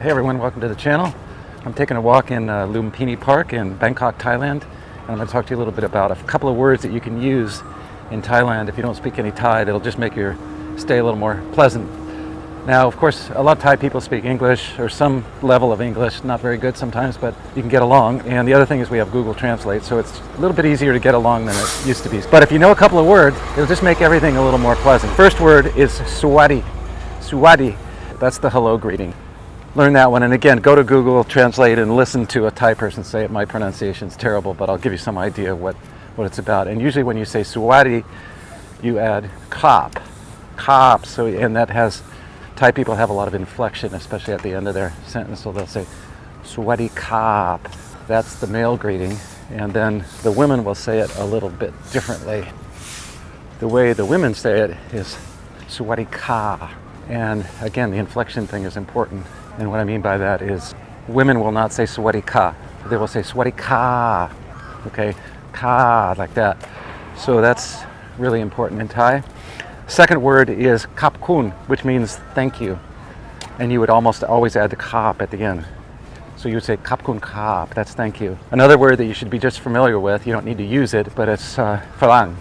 Hey everyone, welcome to the channel. I'm taking a walk in Lumpini Park in Bangkok, Thailand, and I'm going to talk to you a little bit about a couple of words that you can use in Thailand. If you don't speak any Thai, it'll just make your stay a little more pleasant. Now, of course, a lot of Thai people speak English or some level of English, not very good sometimes, but you can get along. And the other thing is we have Google Translate, so it's a little bit easier to get along than it used to be. But if you know a couple of words, it'll just make everything a little more pleasant. First word is Sawadi. Sawadi, that's the hello greeting. Learn that one, and again, go to Google Translate and listen to a Thai person say it. My pronunciation's terrible, but I'll give you some idea what it's about. And usually when you say Sawadi, you add kop. Kop, so, and that has, Thai people have a lot of inflection, especially at the end of their sentence, so they'll say Sawadi kop. That's the male greeting, and then the women will say it a little bit differently. The way the women say it is Sawadi ka. And again, the inflection thing is important. And what I mean by that is women will not say Sawadi ka. They will say Sawadi ka. Okay, ka, like that. So that's really important in Thai. Second word is kap kun, which means thank you. And you would almost always add the kap at the end. So you would say kap kun kap, that's thank you. Another word that you should be just familiar with, you don't need to use it, but it's phalang.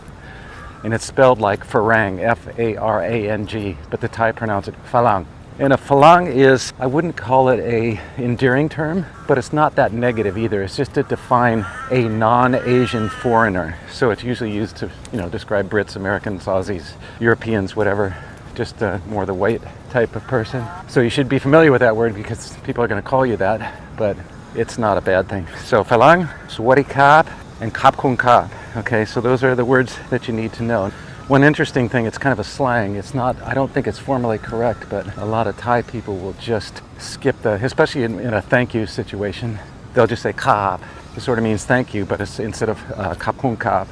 And it's spelled like farang, F-A-R-A-N-G, but the Thai pronounce it phalang. And a phalang is, I wouldn't call it a endearing term, but it's not that negative either. It's just to define a non-Asian foreigner. So it's usually used to, describe Brits, Americans, Aussies, Europeans, whatever, just more the white type of person. So you should be familiar with that word because people are going to call you that, but it's not a bad thing. So phalang, Sawadi kap, and kap kun kap. Okay, so those are the words that you need to know. One interesting thing, it's kind of a slang. It's not, I don't think it's formally correct, but a lot of Thai people will just skip especially in a thank you situation, they'll just say kap. It sort of means thank you, but it's instead of kap kun kap,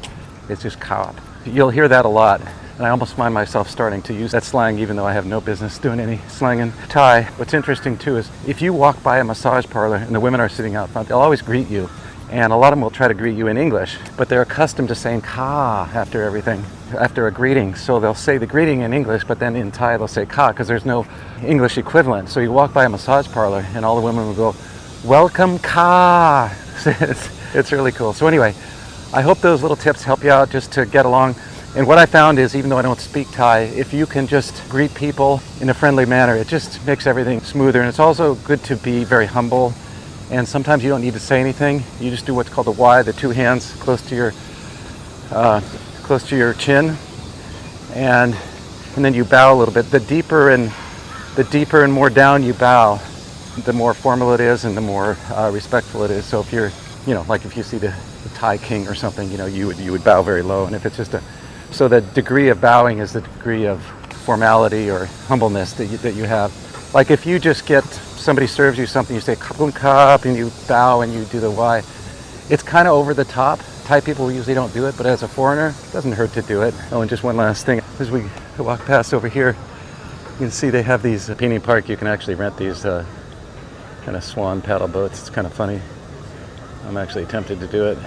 it's just kap. You'll hear that a lot, and I almost find myself starting to use that slang even though I have no business doing any slang in Thai. What's interesting too is if you walk by a massage parlor and the women are sitting out front, they'll always greet you. And a lot of them will try to greet you in English, but they're accustomed to saying ka after everything, after a greeting. So they'll say the greeting in English, but then in Thai they'll say ka because there's no English equivalent. So you walk by a massage parlor and all the women will go, welcome ka. It's really cool. So anyway, I hope those little tips help you out just to get along. And what I found is, even though I don't speak Thai, if you can just greet people in a friendly manner, it just makes everything smoother. And it's also good to be very humble. And sometimes you don't need to say anything. You just do what's called the Y, the two hands close to your chin, and then you bow a little bit. The deeper and more down you bow, the more formal it is and the more respectful it is. So if you're, like if you see the Thai king or something, you would bow very low. And if it's just so the degree of bowing is the degree of formality or humbleness that you have. Like if you just somebody serves you something, you say kap kun kap, and you bow and you do the Y. It's kind of over the top. Thai people usually don't do it, but as a foreigner, it doesn't hurt to do it. Oh, and just one last thing. As we walk past over here, you can see they have these, Lumpini Park, you can actually rent these kind of swan paddle boats. It's kind of funny. I'm actually tempted to do it.